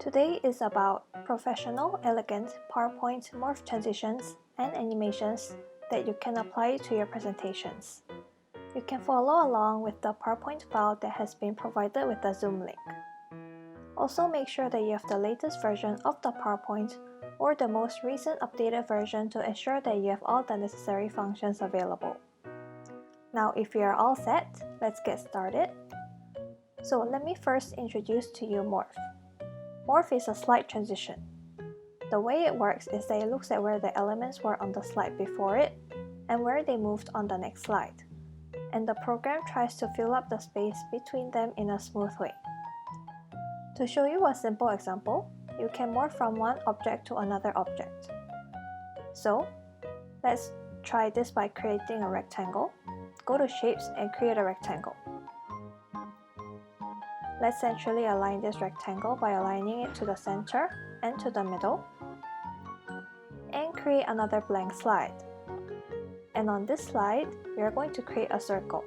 Today is about professional, elegant PowerPoint morph transitions and animations that you can apply to your presentations. You can follow along with the PowerPoint file that has been provided with the Zoom link. Also make sure that you have the latest version of the PowerPoint or the most recent updated version to ensure that you have all the necessary functions available. Now if you are all set, let's get started. So let me first introduce to you morph. Morph is a slide transition. The way it works is that it looks at where the elements were on the slide before it and where they moved on the next slide. And the program tries to fill up the space between them in a smooth way. To show you a simple example, you can morph from one object to another object. So, let's try this by creating a rectangle. Go to Shapes and create a rectangle. Let's centrally align this rectangle by aligning it to the center and to the middle. And create another blank slide. And on this slide, we are going to create a circle.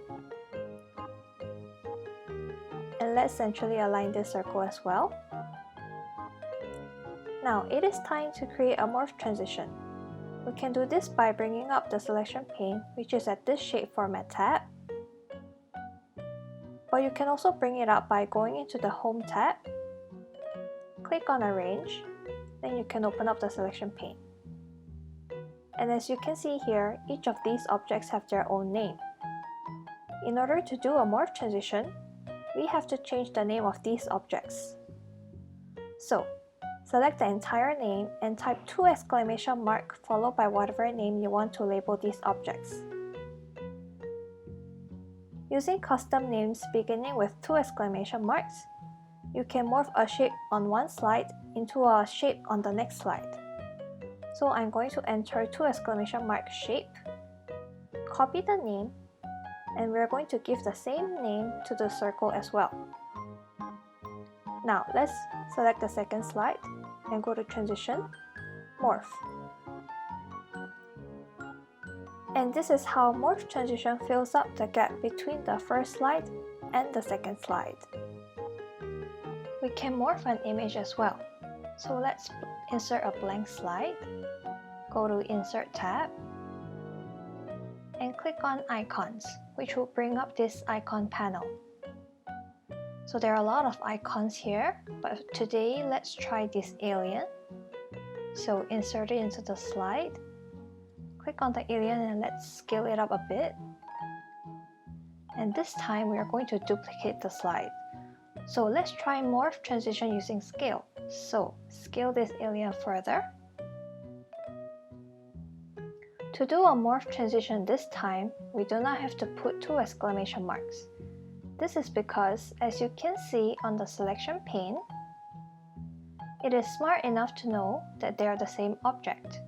And let's centrally align this circle as well. Now it is time to create a morph transition. We can do this by bringing up the selection pane, which is at this shape format tab. But you can also bring it up by going into the Home tab, click on Arrange, then you can open up the selection pane. And as you can see here, each of these objects have their own name. In order to do a morph transition, we have to change the name of these objects. So, select the entire name and type 2 exclamation mark followed by whatever name you want to label these objects. Using custom names beginning with 2 exclamation marks, you can morph a shape on one slide into a shape on the next slide. So I'm going to enter 2 exclamation mark shape, copy the name, and we're going to give the same name to the circle as well. Now let's select the second slide and go to Transition, Morph. And this is how morph transition fills up the gap between the first slide and the second slide. We can morph an image as well. So let's insert a blank slide, go to Insert tab, and click on Icons, which will bring up this icon panel. So there are a lot of icons here, but today let's try this alien. So insert it into the slide, click on the alien and let's scale it up a bit. And this time we are going to duplicate the slide. So let's try morph transition using scale. So scale this alien further. To do a morph transition this time, we do not have to put 2 exclamation marks. This is because, as you can see on the selection pane, it is smart enough to know that they are the same object.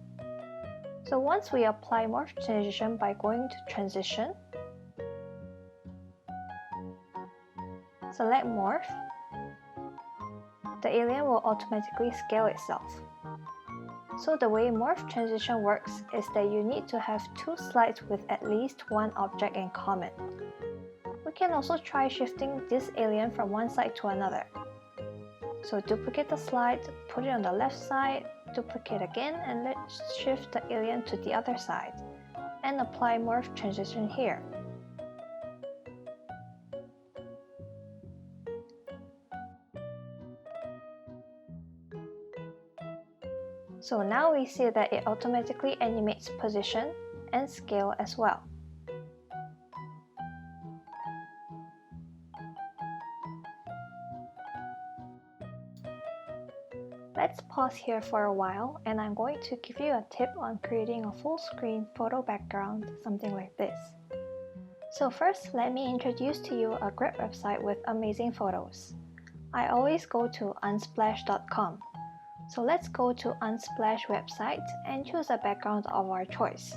So once we apply morph transition by going to Transition, select Morph, the alien will automatically scale itself. So the way morph transition works is that you need to have 2 slides with at least one object in common. We can also try shifting this alien from one side to another. So duplicate the slide, put it on the left side, duplicate again, and let's shift the alien to the other side, and apply morph transition here. So now we see that it automatically animates position and scale as well. Let's pause here for a while, and I'm going to give you a tip on creating a full screen photo background, something like this. So first, let me introduce to you a great website with amazing photos. I always go to unsplash.com. So let's go to Unsplash website and choose a background of our choice.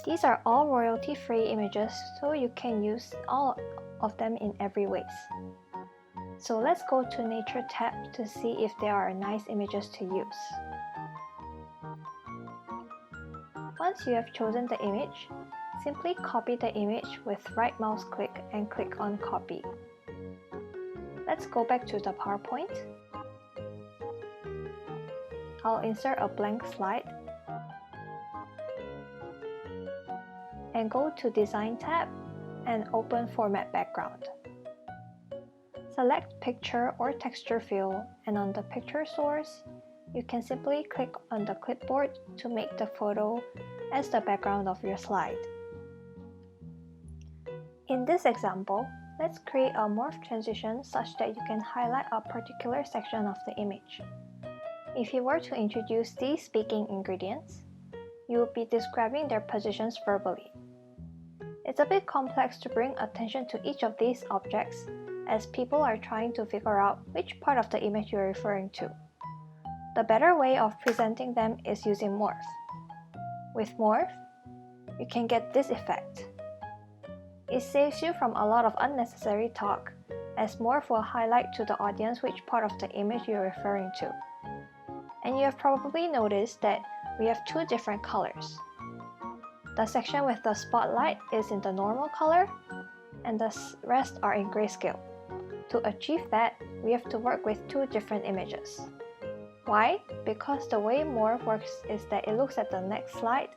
These are all royalty-free images, so you can use all of them in every ways. So let's go to Nature tab to see if there are nice images to use. Once you have chosen the image, simply copy the image with right mouse click and click on Copy. Let's go back to the PowerPoint. I'll insert a blank slide and go to Design tab and open Format Background. Select Picture or Texture Fill, and on the picture source, you can simply click on the clipboard to make the photo as the background of your slide. In this example, let's create a morph transition such that you can highlight a particular section of the image. If you were to introduce these speaking ingredients, you would be describing their positions verbally. It's a bit complex to bring attention to each of these objects, as people are trying to figure out which part of the image you're referring to. The better way of presenting them is using morph. With morph, you can get this effect. It saves you from a lot of unnecessary talk, as morph will highlight to the audience which part of the image you're referring to. And you have probably noticed that we have two different colors. The section with the spotlight is in the normal color, and the rest are in grayscale. To achieve that, we have to work with two different images. Why? Because the way morph works is that it looks at the next slide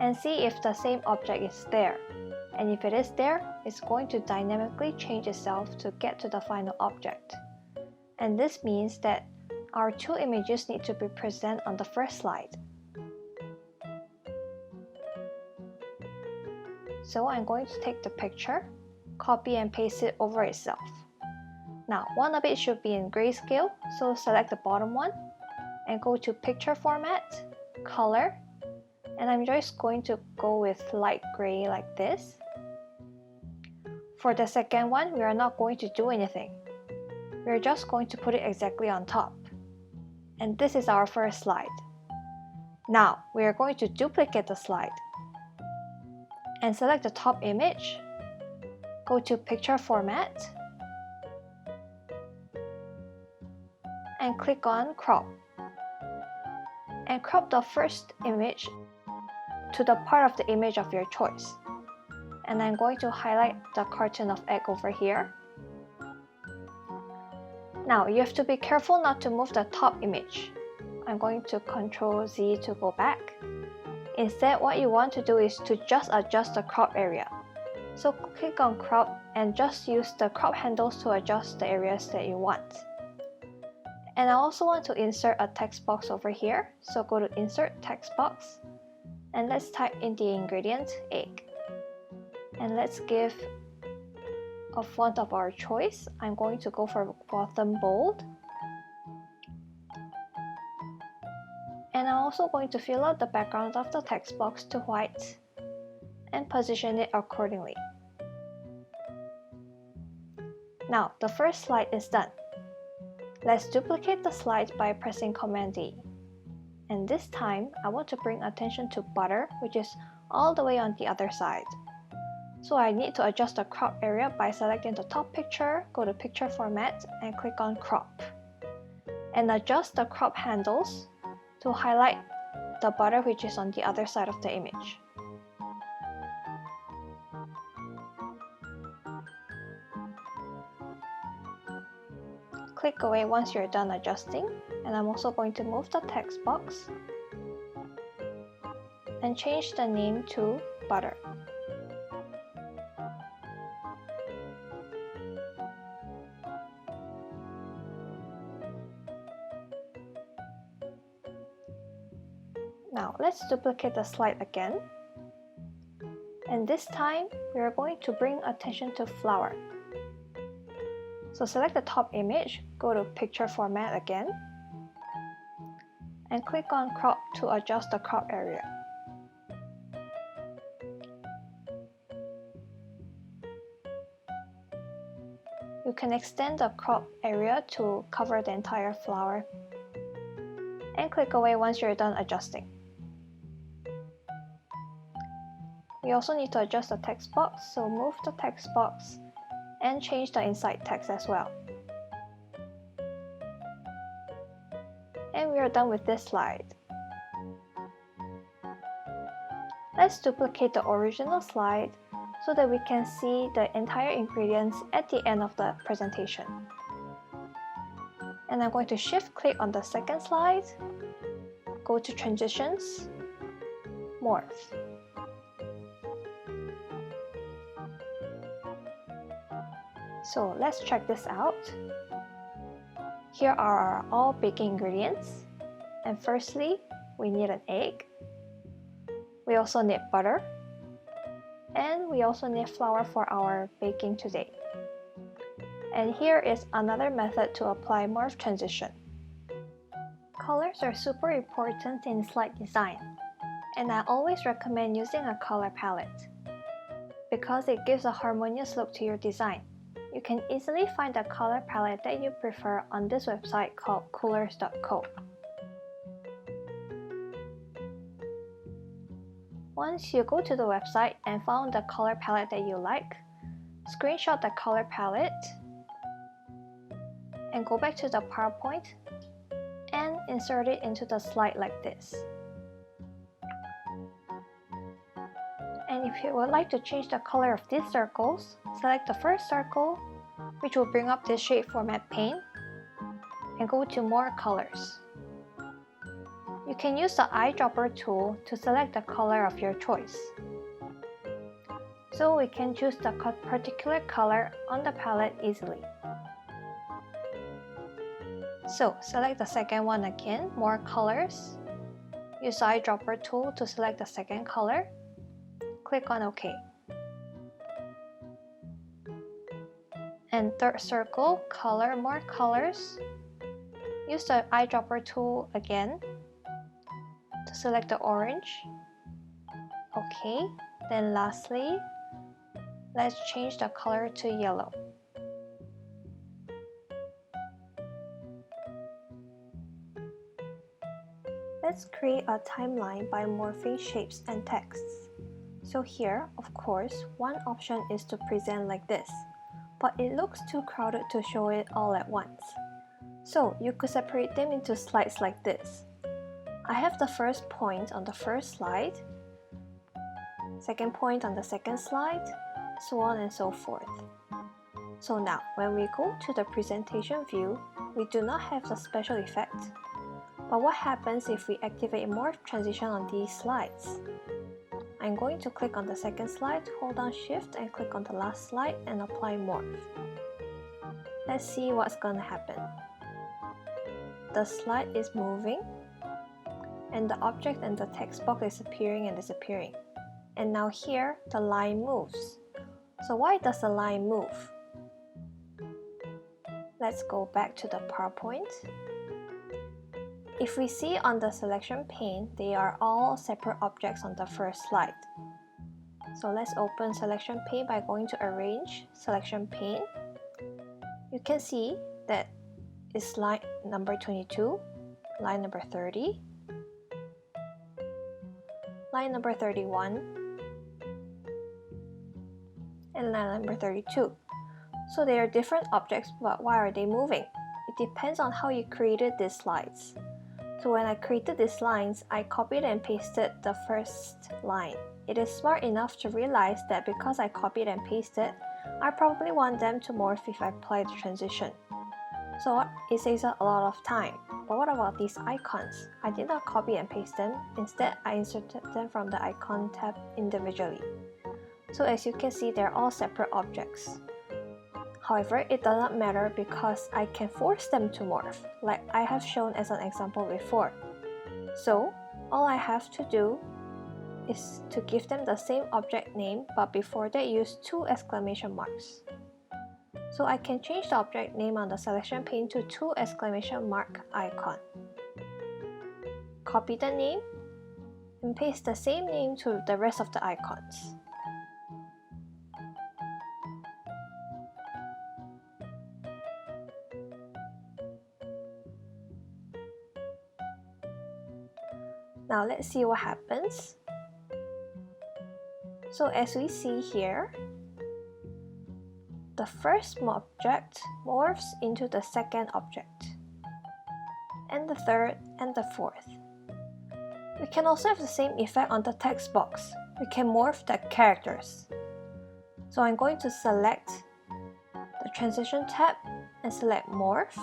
and see if the same object is there. And if it is there, it's going to dynamically change itself to get to the final object. And this means that our two images need to be present on the first slide. So I'm going to take the picture, copy and paste it over itself. Now, one of it should be in grayscale, so select the bottom one and go to Picture Format, Color, and I'm just going to go with light gray like this. For the second one, we are not going to do anything. We're just going to put it exactly on top. And this is our first slide. Now, we are going to duplicate the slide and select the top image, go to Picture Format, and click on Crop. And crop the first image to the part of the image of your choice. And I'm going to highlight the cartoon of egg over here. Now, you have to be careful not to move the top image. I'm going to Ctrl Z to go back. Instead, what you want to do is to just adjust the crop area. So click on Crop and just use the crop handles to adjust the areas that you want. And I also want to insert a text box over here, so go to Insert Text Box, and let's type in the ingredient egg. And let's give a font of our choice. I'm going to go for bottom bold. And I'm also going to fill out the background of the text box to white and position it accordingly. Now, the first slide is done. Let's duplicate the slide by pressing Command D. And this time, I want to bring attention to butter, which is all the way on the other side. So I need to adjust the crop area by selecting the top picture, go to Picture Format, and click on Crop. And adjust the crop handles to highlight the butter which is on the other side of the image. Click away once you're done adjusting, and I'm also going to move the text box and change the name to butter. Now let's duplicate the slide again, and this time we are going to bring attention to flower. So select the top image, go to Picture Format again, and click on Crop to adjust the crop area. You can extend the crop area to cover the entire flower, and click away once you're done adjusting. We also need to adjust the text box, so move the text box and change the inside text as well. And we are done with this slide. Let's duplicate the original slide so that we can see the entire ingredients at the end of the presentation. And I'm going to shift click on the second slide go to Transitions, Morph. So let's check this out. Here are our all baking ingredients. And firstly, we need an egg. We also need butter. And we also need flour for our baking today. And here is another method to apply morph transition. Colors are super important in slide design, and I always recommend using a color palette because it gives a harmonious look to your design. You can easily find the color palette that you prefer on this website called coolors.co. Once you go to the website and found the color palette that you like, screenshot the color palette and go back to the PowerPoint and insert it into the slide like this. And if you would like to change the color of these circles, select the first circle, which will bring up this shape format pane, and go to More Colors. You can use the eyedropper tool to select the color of your choice. So we can choose the particular color on the palette easily. So select the second one again, More Colors. Use the eyedropper tool to select the second color. Click on OK. And third circle, Color, More Colors. Use the eyedropper tool again to select the orange. OK. Then lastly, let's change the color to yellow. Let's create a timeline by morphing shapes and texts. So here, of course, one option is to present like this, but it looks too crowded to show it all at once. So you could separate them into slides like this. I have the first point on the first slide, second point on the second slide, so on and so forth. So now, when we go to the presentation view, we do not have the special effect. But what happens if we activate morph transition on these slides? I'm going to click on the second slide, hold down Shift and click on the last slide and apply morph. Let's see what's gonna happen. The slide is moving and the object and the text box is appearing and disappearing. And now here, the line moves. So why does the line move? Let's go back to the PowerPoint. If we see on the selection pane, they are all separate objects on the first slide. So let's open selection pane by going to Arrange, Selection Pane. You can see that it's line number 22, line number 30, line number 31, and line number 32. So they are different objects, but why are they moving? It depends on how you created these slides. So when I created these lines, I copied and pasted the first line. It is smart enough to realize that because I copied and pasted, I probably want them to morph if I apply the transition. So it saves a lot of time. But what about these icons? I did not copy and paste them. Instead, I inserted them from the icon tab individually. So as you can see, they're all separate objects. However, it does not matter because I can force them to morph, like I have shown as an example before. So, all I have to do is to give them the same object name, but before that use 2 exclamation marks. So I can change the object name on the selection pane to 2 exclamation mark icon. Copy the name and paste the same name to the rest of the icons. Now let's see what happens. So as we see here, the first object morphs into the second object, and the third and the fourth. We can also have the same effect on the text box. We can morph the characters. So I'm going to select the Transition tab and select Morph.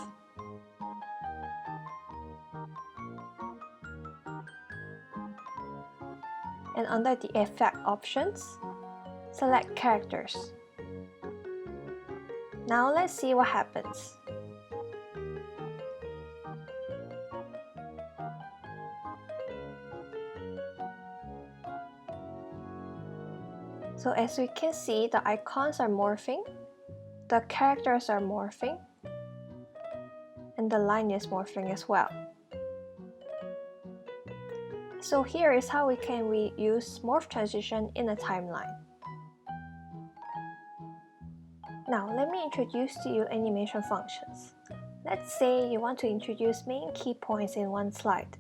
and under the Effect options, select Characters. Now let's see what happens. So as we can see, the icons are morphing, the characters are morphing, and the line is morphing as well. So here is how we can use morph transition in a timeline. Now let me introduce to you animation functions. Let's say you want to introduce main key points in one slide.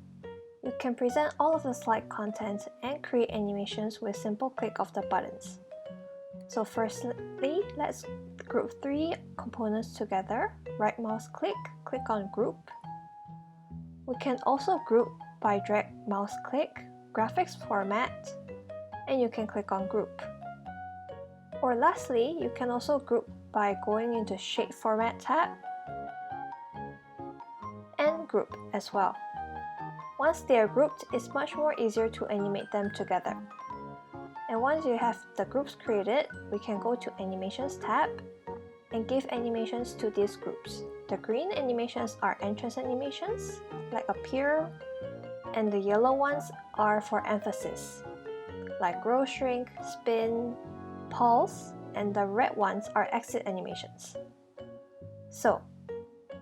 You can present all of the slide content and create animations with simple click of the buttons. So firstly, let's group 3 components together. Right mouse click, click on group. We can also group by drag mouse click, graphics format, and you can click on group. Or lastly, you can also group by going into shape format tab and group as well. Once they are grouped, it's much more easier to animate them together. And once you have the groups created, we can go to Animations tab and give animations to these groups. The green animations are entrance animations, like appear, and the yellow ones are for emphasis, like grow, shrink, spin, pulse, and the red ones are exit animations. So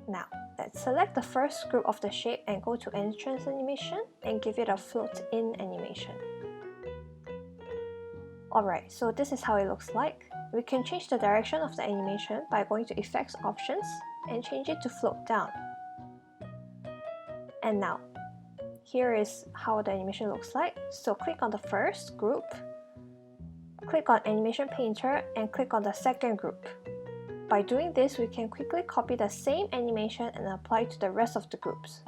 now let's select the first group of the shape and go to entrance animation and give it a float in animation. Alright, so this is how it looks like. We can change the direction of the animation by going to Effects options and change it to float down. And now, here is how the animation looks like. So click on the first group, click on Animation Painter, and click on the second group. By doing this, we can quickly copy the same animation and apply to the rest of the groups.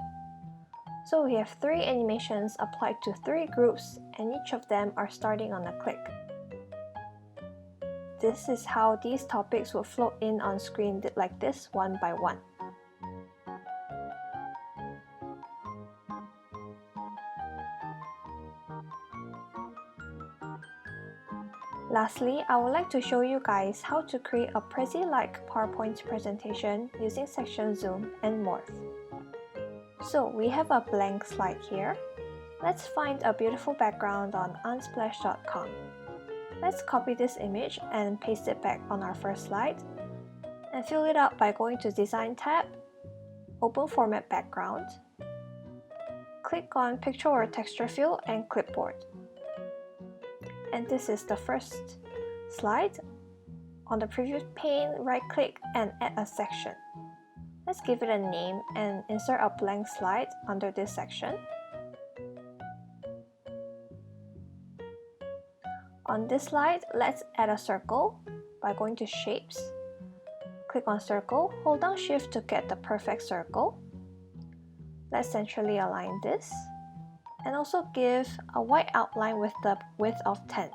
So we have 3 animations applied to 3 groups, and each of them are starting on a click. This is how these topics will float in on screen like this, one by one. Lastly, I would like to show you guys how to create a Prezi-like PowerPoint presentation using section zoom and morph. So we have a blank slide here. Let's find a beautiful background on unsplash.com. Let's copy this image and paste it back on our first slide and fill it out by going to Design tab, Open Format Background, click on Picture or Texture Fill and Clipboard. And this is the first slide. On the preview pane, right-click and add a section. Let's give it a name and insert a blank slide under this section. On this slide, let's add a circle by going to Shapes. Click on Circle, hold down Shift to get the perfect circle. Let's centrally align this and also give a white outline with the width of 10.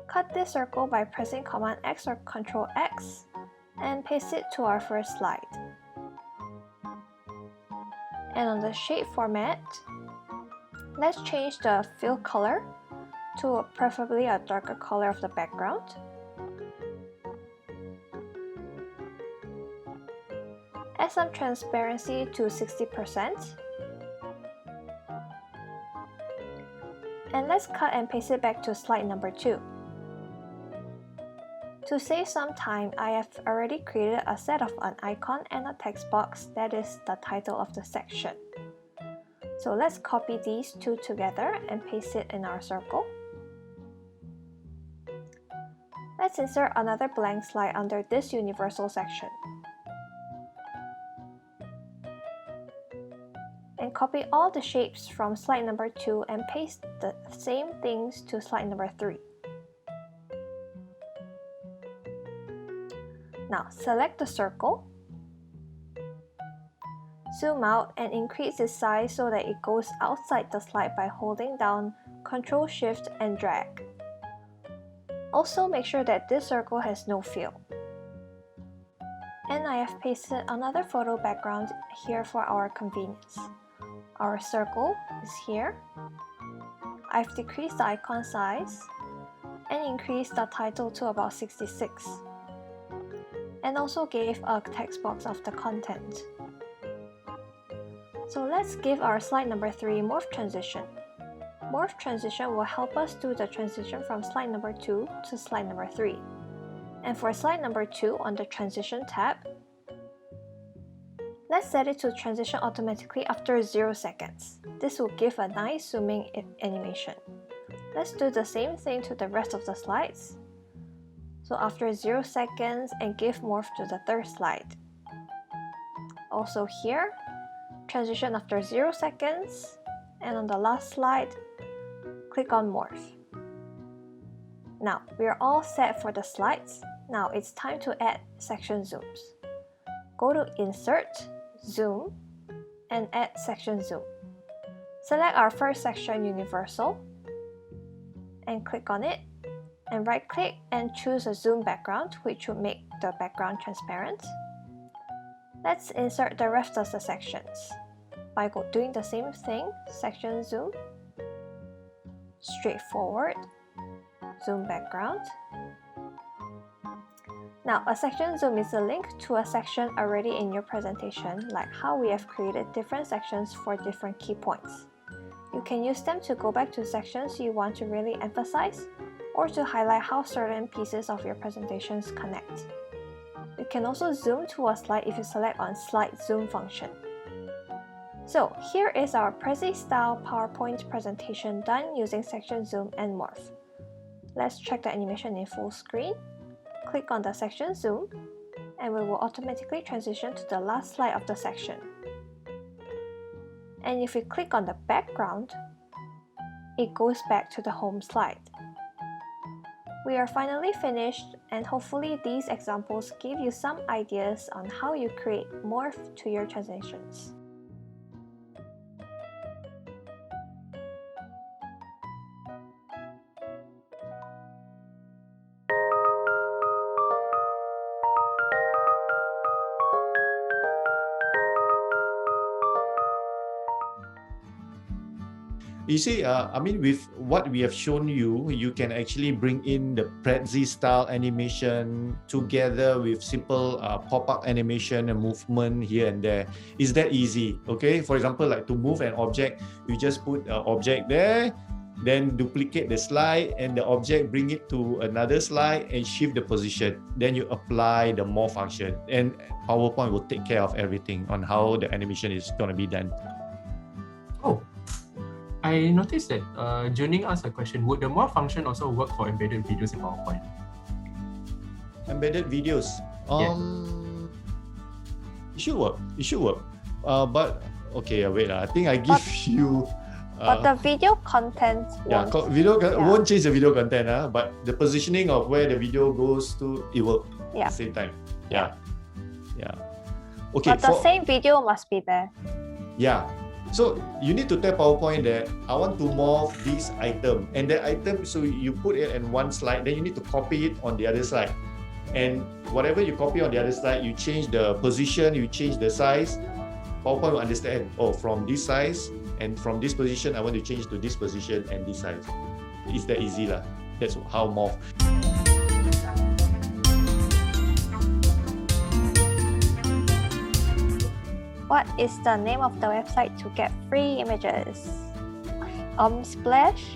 Cut this circle by pressing Command X or Control X and paste it to our first slide. And on the shape format, let's change the fill color to preferably a darker color of the background. Add some transparency to 60%. And let's cut and paste it back to slide number 2. To save some time, I have already created a set of an icon and a text box that is the title of the section. So let's copy these two together and paste it in our circle. Let's insert another blank slide under this universal section. And copy all the shapes from slide number 2 and paste the same things to slide number 3. Now select the circle, zoom out and increase its size so that it goes outside the slide by holding down Ctrl, Shift and drag. Also make sure that this circle has no fill. And I have pasted another photo background here for our convenience. Our circle is here. I've decreased the icon size and increased the title to about 66, and also gave a text box of the content. So let's give our slide number 3 morph transition. Morph transition will help us do the transition from slide number 2 to slide number 3. And for slide number 2 on the transition tab, let's set it to transition automatically after 0 seconds. This will give a nice zooming animation. Let's do the same thing to the rest of the slides. So after 0 seconds, and give morph to the third slide. Also here, transition after 0 seconds, and on the last slide, click on morph. Now, we are all set for the slides. Now it's time to add section zooms. Go to Insert, Zoom, and add section zoom. Select our first section Universal, and click on it, and right-click and choose a zoom background, which will make the background transparent. Let's insert the rest of the sections by doing the same thing, section zoom, straightforward, zoom background. Now, a section zoom is a link to a section already in your presentation, like how we have created different sections for different key points. You can use them to go back to sections you want to really emphasize, or to highlight how certain pieces of your presentations connect. You can also zoom to a slide if you select on Slide Zoom function. So here is our Prezi-style PowerPoint presentation done using section zoom and morph. Let's check the animation in full screen. Click on the section zoom, and we will automatically transition to the last slide of the section. And if we click on the background, it goes back to the home slide. We are finally finished, and hopefully these examples give you some ideas on how you create morph to your transitions. You see, I mean, with what we have shown you, you can actually bring in the Prezi style animation together with simple pop-up animation and movement here and there. It's that easy, okay? For example, like to move an object, you just put an object there, then duplicate the slide and the object, bring it to another slide and shift the position. Then you apply the morph function, and PowerPoint will take care of everything on how the animation is going to be done. Oh, I noticed that Juning asked a question. Would the morph function also work for embedded videos in PowerPoint? Embedded videos? It should work. It should work. But okay, wait. I think I give you. But the video content won't. Won't change the video content. But the positioning of where the video goes to, it will at the same time. Yeah. Okay. But the same video must be there. Yeah. So you need to tell PowerPoint that I want to morph this item, and that item, so you put it in one slide, then you need to copy it on the other slide. And whatever you copy on the other slide, you change the position, you change the size. PowerPoint will understand, oh, from this size and from this position, I want to change to this position and this size. It's that easy lah. That's how morph. What is the name of the website to get free images? Splash,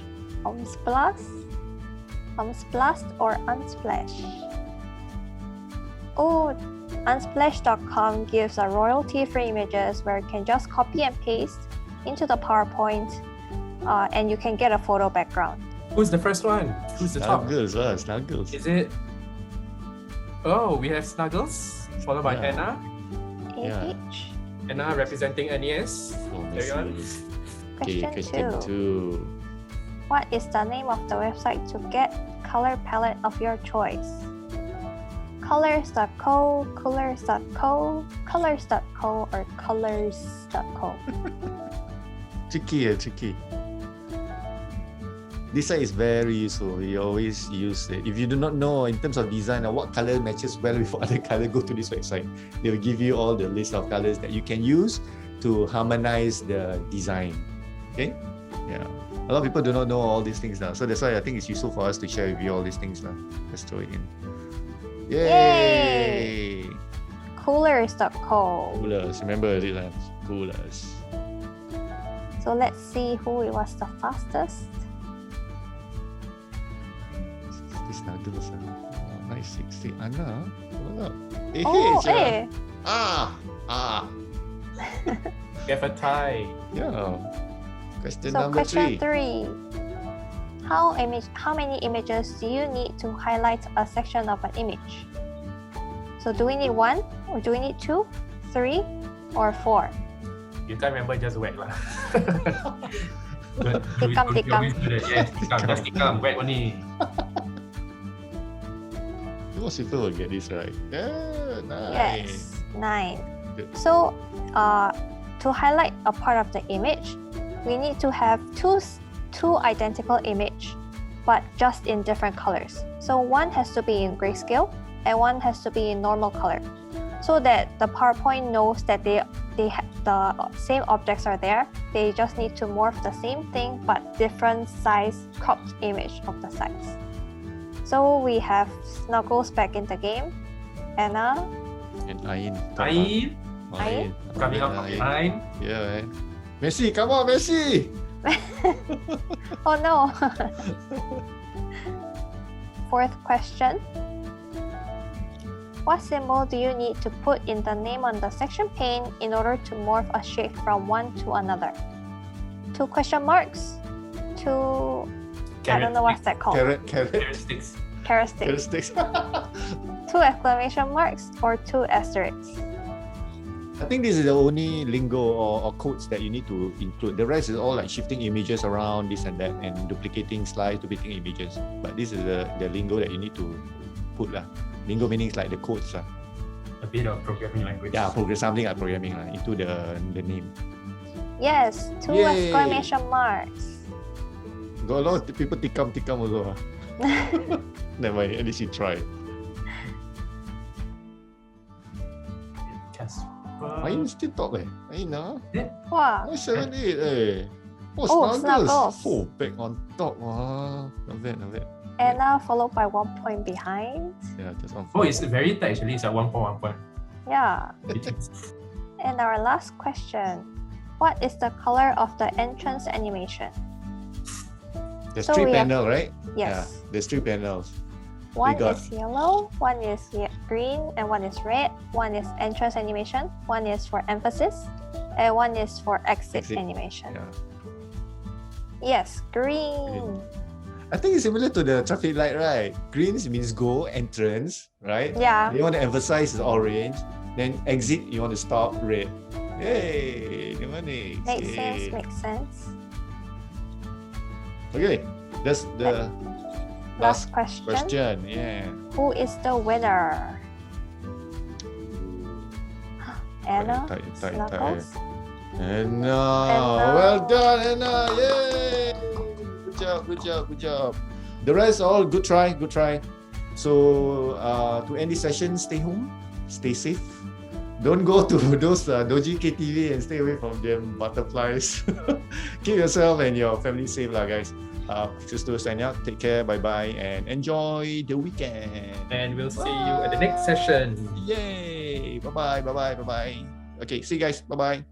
Splash, or Unsplash? Oh, Unsplash.com gives a royalty-free images where you can just copy and paste into the PowerPoint, and you can get a photo background. Who's the first one? Who's the top? Snuggles. Is it? Oh, we have Snuggles, followed by Hana. Hana representing NES. Carry on. Question 2. What is the name of the website to get color palette of your choice? Colors.co, Colors.co, Colors.co, or Colors.co? Tricky. This site is very useful. We always use it. If you do not know in terms of design what color matches well with other color, go to this website. They will give you all the list of colors that you can use to harmonize the design. Okay? Yeah. A lot of people do not know all these things now. So that's why I think it's useful for us to share with you all these things now. Let's throw it in. Yay! Coolers.co. Coolers. Remember it, Coolers. So let's see who was the fastest. This now do this. 960. Hana, hold up. Hey, Hey. We have a tie. Yeah. Question So number question 3. 3. How many images do you need to highlight a section of an image? So do we need 1, or do we need 2, 3, or 4? You can't remember, just wet lah. Tikam. Yes, tikam. Just tikam. Wet only. Most people will get this right. Yeah, nice. Yes, 9. Good. So to highlight a part of the image, we need to have two identical image, but just in different colors. So one has to be in grayscale and one has to be in normal color, so that the PowerPoint knows that the same objects are there. They just need to morph the same thing but different size cropped image of the size. So we have Snuggles back in the game, Anna, And Ain. Ain. Coming up from behind. Yeah, man. Messi, come on, Messi! Oh no! Fourth question. What symbol do you need to put in the name on the section pane in order to morph a shape from one to another? 2 question marks? 2... I don't know what's that called. Carrot Sticks. Carrot sticks. sticks. 2 exclamation marks or 2 asterisks? I think this is the only lingo or codes that you need to include. The rest is all like shifting images around, this and that, and duplicating slides, duplicating images. But this is the lingo that you need to put lah. Lingo meaning is like the codes lah. A bit of programming language. Yeah, something like programming lah, into the name. Yes, 2 Yay. exclamation marks. Got a lot of people tikam also. Never mind, at least you try. Ain still top Ain Wow. 7, 8 Oh, Snuggles. Oh, back on top. Not bad. Anna followed by 1 point behind. Yeah, that's on. Oh, it's very tight actually. It's at 1 point. Yeah. And our last question. What is the color of the entrance animation? There's So 3 we have- panels, right? Yeah, Yes. there's 3 panels. One got- is yellow, one is green, and one is red. One is entrance animation, one is for emphasis, and one is for exit animation. Yeah. Yes, green. I think it's similar to the traffic light, right? Greens means go, entrance, right? Yeah. You want to emphasize is orange. Then exit, you want to stop, red. Yay! Good morning. Makes sense. Okay, that's the Last question. Yeah. Who is the winner? Anna? Tight. Snuggles? Anna. Well done, Anna. Yay! Good job. The rest all good try. So to end this session, stay home, stay safe. Don't go to those dodgy KTV and stay away from them butterflies. Keep yourself and your family safe lah, guys. PixelStudio signing out. Take care, bye-bye, and enjoy the weekend. And we'll see you at the next session. Yay! Bye-bye. Okay, see you guys. Bye-bye.